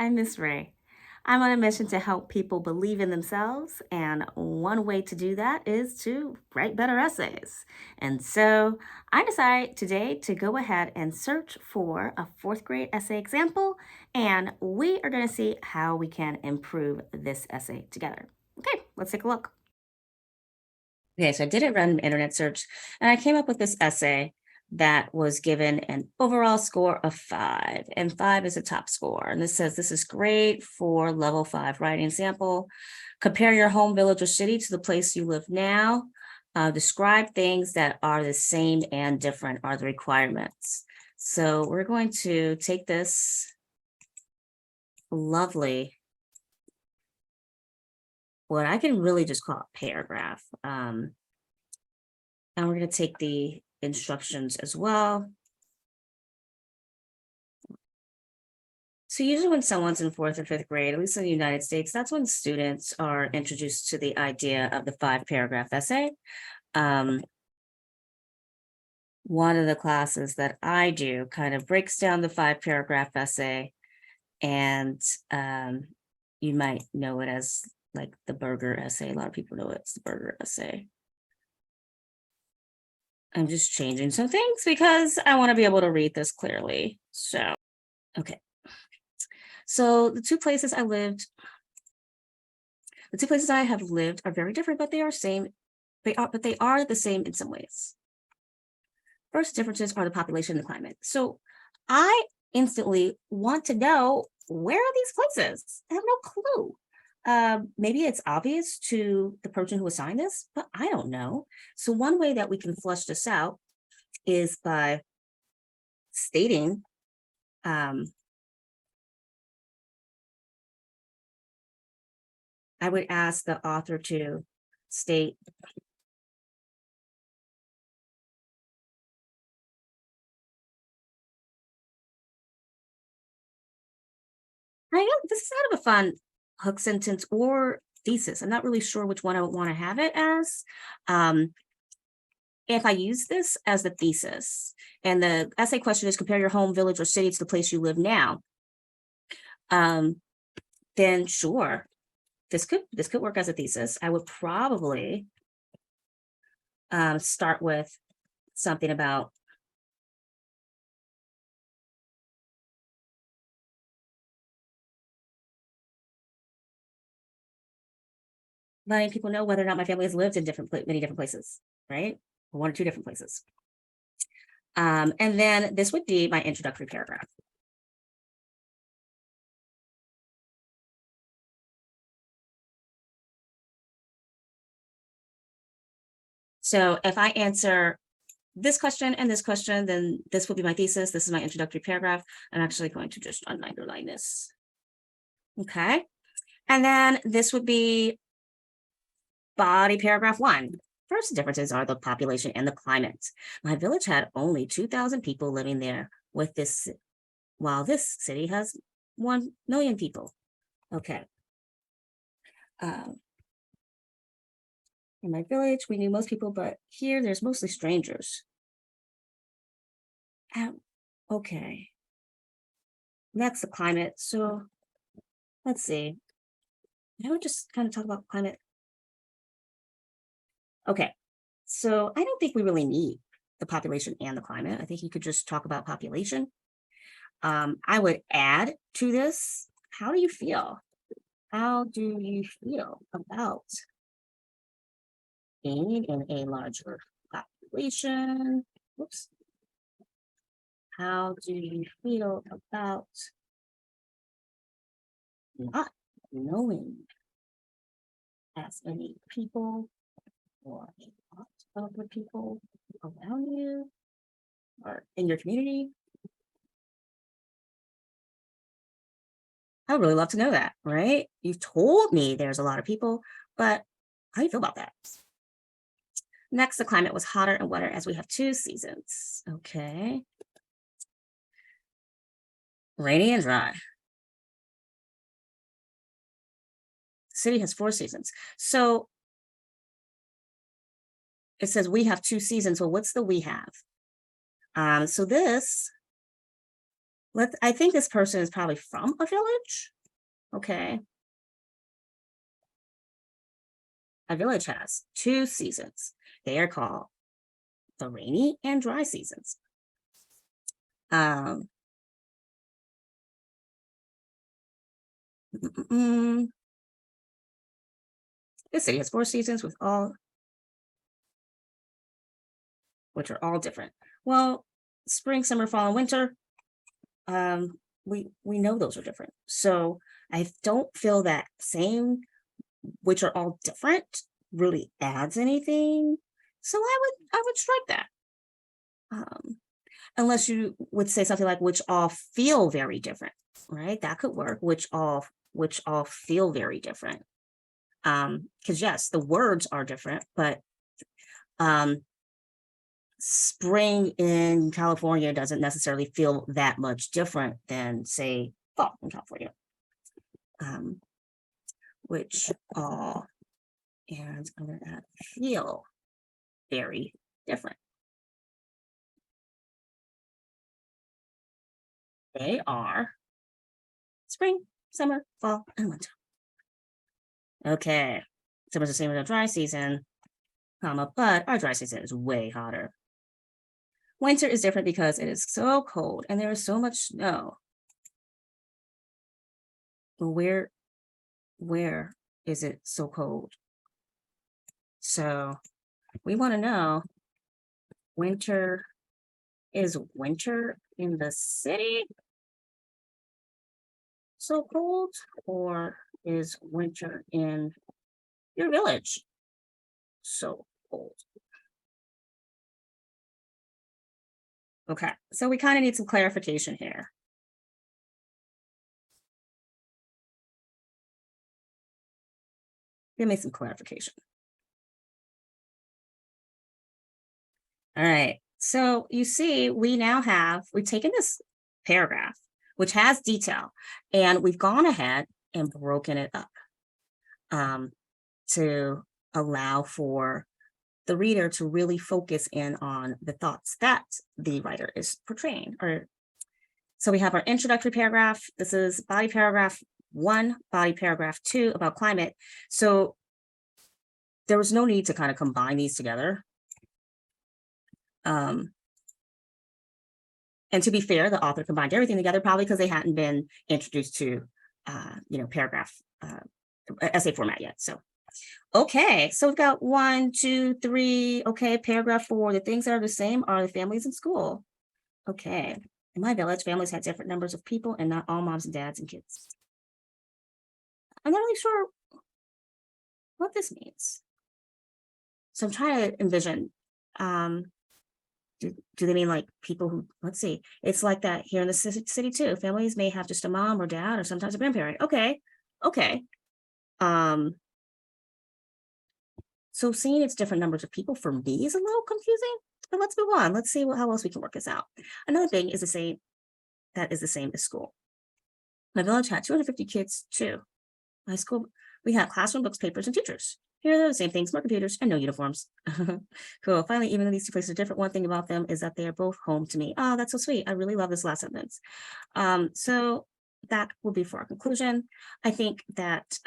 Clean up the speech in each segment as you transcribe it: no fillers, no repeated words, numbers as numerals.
I'm Miss Ray. I'm on a mission to help people believe in themselves, and one way to do that is to write better essays. And so I decided today to go ahead and search for a fourth grade essay example, and we are going to see how we can improve this essay together. Okay, let's take a look. Okay, so I did a random internet search and I came up with this essay that was given an overall score of 5, and 5 is a top score. And this says this is great for level 5 writing sample. Compare your home, village, or city to the place you live now. Describe things that are the same and different are the requirements. So we're going to take this lovely, what I can really just call a paragraph. And we're going to take the instructions as well. So usually when someone's in 4th or 5th grade, at least in the United States, that's when students are introduced to the idea of the 5-paragraph essay. One of the classes that I do kind of breaks down the 5-paragraph essay, and you might know it as like the burger essay. A lot of people know it's the burger essay. I'm just changing some things because I want to be able to read this clearly. So, okay. So the two places I have lived are very different, but they are the same in some ways. First differences are the population and the climate. So I instantly want to know, where are these places? I have no clue. Maybe it's obvious to the person who assigned this, but I don't know. So one way that we can flush this out is by stating I would ask the author to state I know this is kind of a fun hook sentence or thesis. I'm not really sure which one I would want to have it as. If I use this as the thesis, and the essay question is compare your home, village, or city to the place you live now, then sure, this could work as a thesis. I would probably start with something about letting people know whether or not my family has lived in many different places, right? One or two different places. And then this would be my introductory paragraph. So if I answer this question and this question, then this will be my thesis. This is my introductory paragraph. I'm actually going to just underline this. Okay. And then this would be body paragraph 1. First differences are the population and the climate. My village had only 2,000 people living there while this city has 1 million people. Okay. In my village, we knew most people, but here there's mostly strangers. Okay. Next, the climate. So let's see. I would just kind of talk about climate. Okay. So I don't think we really need the population and the climate. I think you could just talk about population. I would add to this, how do you feel? How do you feel about being in a larger population? Whoops. How do you feel about not knowing as many people or a lot of the people around you or in your community? I would really love to know that, right? You've told me there's a lot of people, but how do you feel about that? Next, the climate was hotter and wetter as we have 2 seasons. Okay. Rainy and dry. City has 4 seasons. So it says we have 2 seasons. Well, what's the we have? So this I think this person is probably from a village. Okay. A village has two seasons. They are called the rainy and dry seasons. Um, mm, mm, mm. This city has four seasons with all which are all different. Well, spring, summer, fall, and winter, we know those are different. So I don't feel that same, which are all different, really adds anything. So I would strike that. Um, unless you would say something like which all feel very different, right? That could work. Which all feel very different. Because yes, the words are different, but um spring in California doesn't necessarily feel that much different than, say, fall in California, um, which all, and I'm going to add feel very different. They are spring, summer, fall, and winter. Okay, summer's the same as our dry season, but our dry season is way hotter. Winter is different because it is so cold and there is so much snow. But where is it so cold? So we want to know, winter is winter in the city so cold, or is winter in your village so cold? Okay, so we kind of need some clarification here. Give me some clarification. All right. So you see, we've taken this paragraph, which has detail, and we've gone ahead and broken it up, um, to allow for the reader to really focus in on the thoughts that the writer is portraying. Or so we have our introductory paragraph. This is body paragraph 1, body paragraph 2 about climate. So there was no need to kind of combine these together. Um, and to be fair, the author combined everything together probably because they hadn't been introduced to, paragraph essay format yet. So okay, so we've got 1, 2, 3. Okay, paragraph 4. The things that are the same are the families in school. Okay. In my village, families had different numbers of people and not all moms and dads and kids. I'm not really sure what this means. So I'm trying to envision, um, do they mean like people who, let's see, it's like that here in the city too. Families may have just a mom or dad or sometimes a grandparent. Okay. Okay. Um, so seeing it's different numbers of people for me is a little confusing, but let's move on. Let's see how else we can work this out. Another thing is the same as school. My village had 250 kids too. My school, we had classroom books, papers, and teachers. Here they're the same things, more computers and no uniforms. Cool. Finally, even though these two places are different, one thing about them is that they are both home to me. Oh, that's so sweet. I really love this last sentence. So that will be for our conclusion. I think that,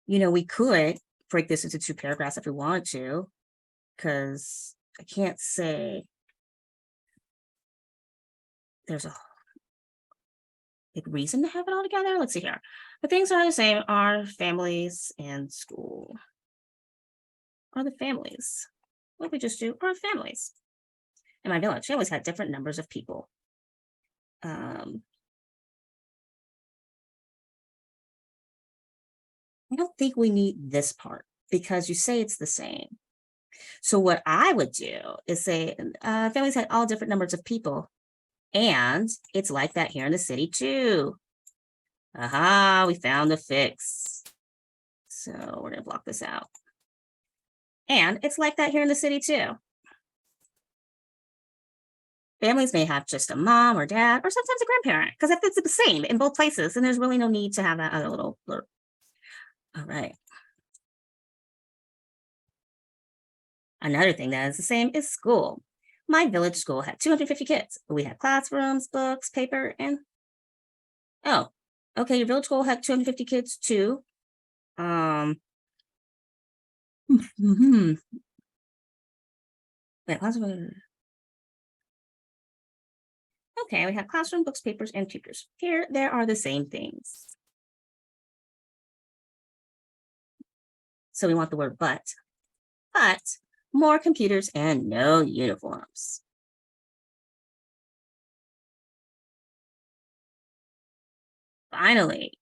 we could break this into two paragraphs if we wanted to, because I can't say there's a big reason to have it all together. Let's see here. The things are the same are families and school. Are the families. What we just do are families. In my village, families had different numbers of people. I don't think we need this part because you say it's the same. So what I would do is say families had all different numbers of people, and it's like that here in the city too. Aha, we found the fix. So we're gonna block this out. And it's like that here in the city too. Families may have just a mom or dad, or sometimes a grandparent, because if it's the same in both places, then there's really no need to have that other little blurb. All right. Another thing that is the same is school. My village school had 250 kids. We had classrooms, books, paper, and oh, okay, your village school had 250 kids too. Mhm. Wait, okay, we have classroom, books, papers, and tutors. Here, there are the same things. So we want the word but more computers and no uniforms. Finally,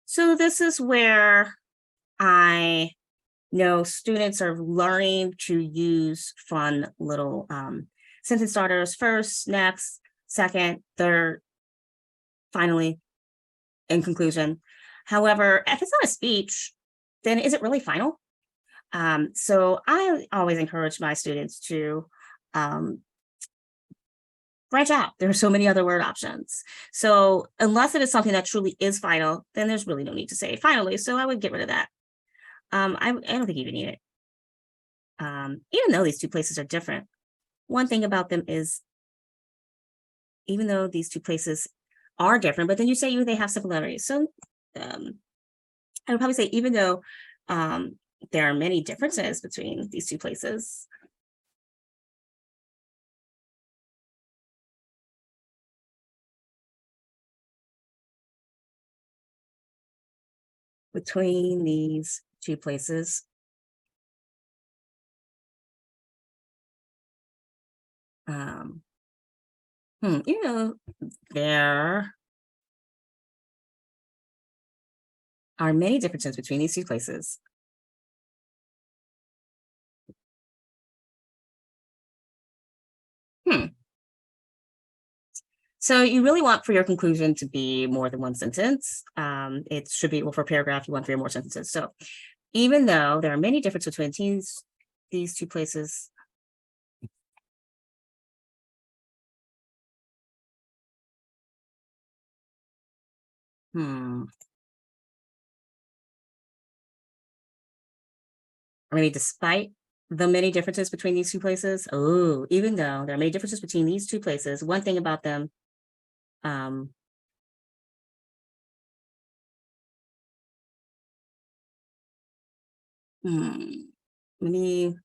so this is where I know students are learning to use fun little sentence starters: first, next, second, third, finally, in conclusion. However, if it's not a speech, then is it really final? So I always encourage my students to um, branch out. There are so many other word options. So unless it is something that truly is final, then there's really no need to say finally. So I would get rid of that. I don't think you even need it. Even though these two places are different, one thing about them is, even though these two places are different, but then you say they have similarities. So I would probably say, even though there are many differences between these two places, between these two places, um, you know, there are many differences between these two places. Hmm. So you really want for your conclusion to be more than one sentence. It should be, well, for a paragraph, you want three or more sentences. So even though there are many differences between these two places, hmm, or maybe despite the many differences between these two places. Oh, even though there are many differences between these two places, one thing about them, um, hmm, maybe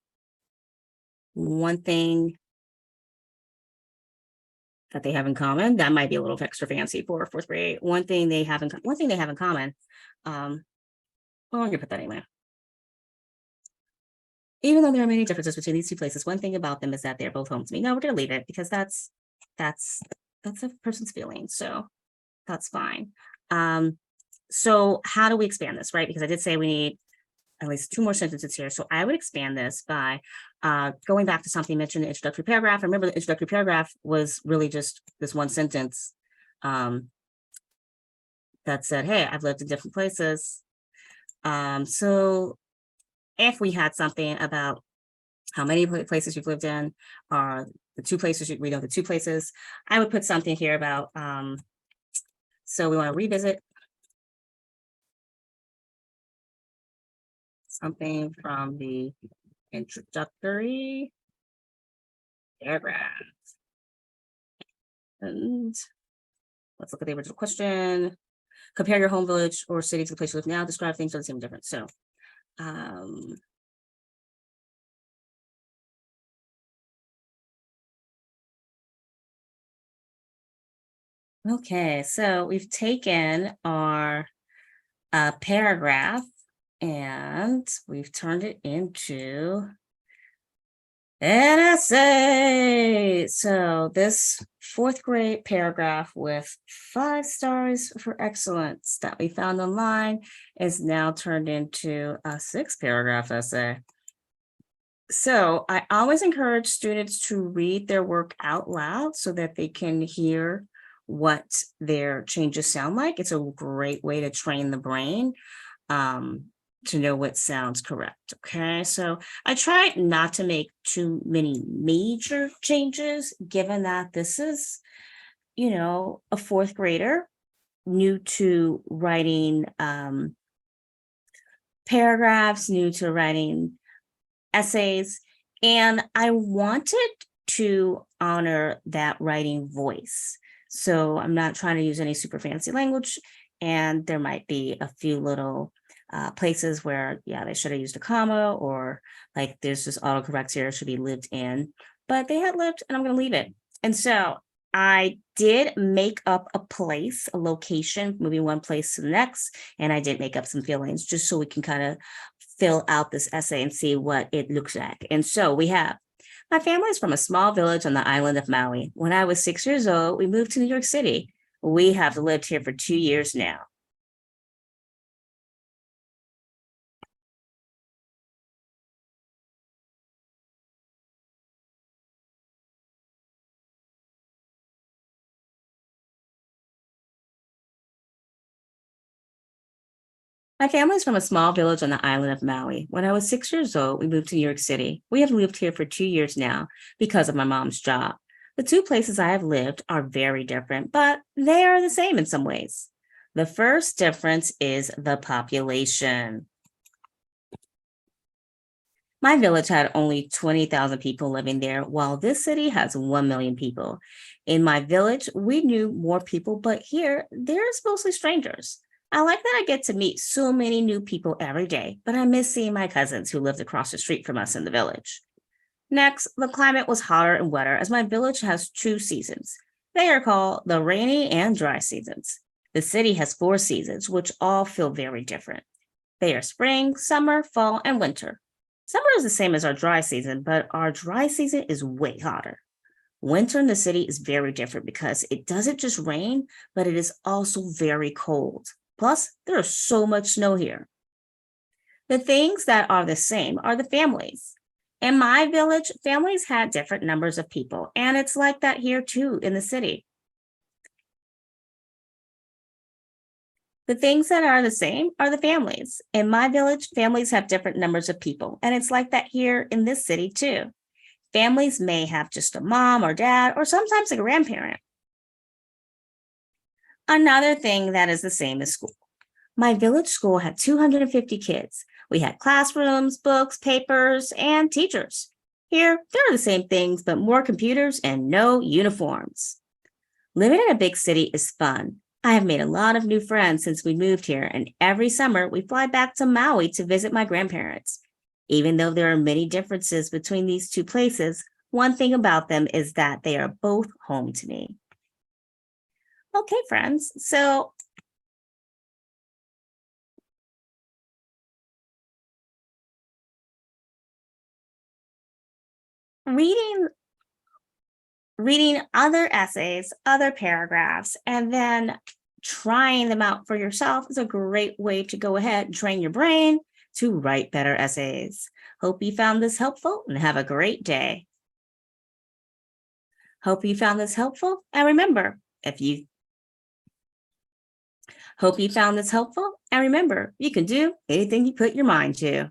one thing that they have in common, that might be a little extra fancy for fourth grade. One thing they have in common. Well, I'm gonna put that anyway. Even though there are many differences between these two places, one thing about them is that they're both home to me. No, we're gonna leave it because that's that's a person's feeling. So that's fine. Um, so how do we expand this, right? Because I did say we need at least two more sentences here. So I would expand this by going back to something mentioned in the introductory paragraph. Remember, the introductory paragraph was really just this one sentence um, that said, hey, I've lived in different places. So if we had something about how many places you've lived in, or the two places, we know the two places, I would put something here about, so we want to revisit something from the introductory paragraph. And let's look at the original question. Compare your home village or city to the place you live now. Describe things that are the same difference. So, um, okay, so we've taken our paragraph and we've turned it into an essay. So this fourth grade paragraph with 5 stars for excellence that we found online is now turned into a 6-paragraph essay. So I always encourage students to read their work out loud so that they can hear what their changes sound like. It's a great way to train the brain to know what sounds correct. Okay, so I try not to make too many major changes, given that this is, a fourth grader new to writing paragraphs, new to writing essays. And I wanted to honor that writing voice. So I'm not trying to use any super fancy language, and there might be a few little places where, yeah, they should have used a comma, or like there's this autocorrect here, should be lived in, but they had lived, and I'm going to leave it. And so I did make up a place, a location, moving one place to the next, and I did make up some feelings just so we can kind of fill out this essay and see what it looks like. And so we have, my family is from a small village on the island of Maui. When I was 6 years old, we moved to New York City. We have lived here for 2 years now. My family is from a small village on the island of Maui. When I was 6 years old, we moved to New York City. We have lived here for 2 years now because of my mom's job. The two places I have lived are very different, but they are the same in some ways. The first difference is the population. My village had only 20,000 people living there, while this city has 1 million people. In my village, we knew more people, but here, there's mostly strangers. I like that I get to meet so many new people every day, but I miss seeing my cousins who lived across the street from us in the village. Next, the climate was hotter and wetter as my village has two seasons. They are called the rainy and dry seasons. The city has 4 seasons, which all feel very different. They are spring, summer, fall, and winter. Summer is the same as our dry season, but our dry season is way hotter. Winter in the city is very different because it doesn't just rain, but it is also very cold. Plus, there is so much snow here. The things that are the same are the families. In my village, families had different numbers of people, and it's like that here too in the city. The things that are the same are the families. In my village, families have different numbers of people, and it's like that here in this city too. Families may have just a mom or dad, or sometimes a grandparent. Another thing that is the same is school. My village school had 250 kids. We had classrooms, books, papers, and teachers. Here, there are the same things, but more computers and no uniforms. Living in a big city is fun. I have made a lot of new friends since we moved here, and every summer we fly back to Maui to visit my grandparents. Even though there are many differences between these two places, one thing about them is that they are both home to me. Okay, friends, so reading reading other essays, other paragraphs, and then trying them out for yourself is a great way to go ahead and train your brain to write better essays. Hope you found this helpful and have a great day. Hope you found this helpful. And remember, if you hope you found this helpful, and remember, you can do anything you put your mind to.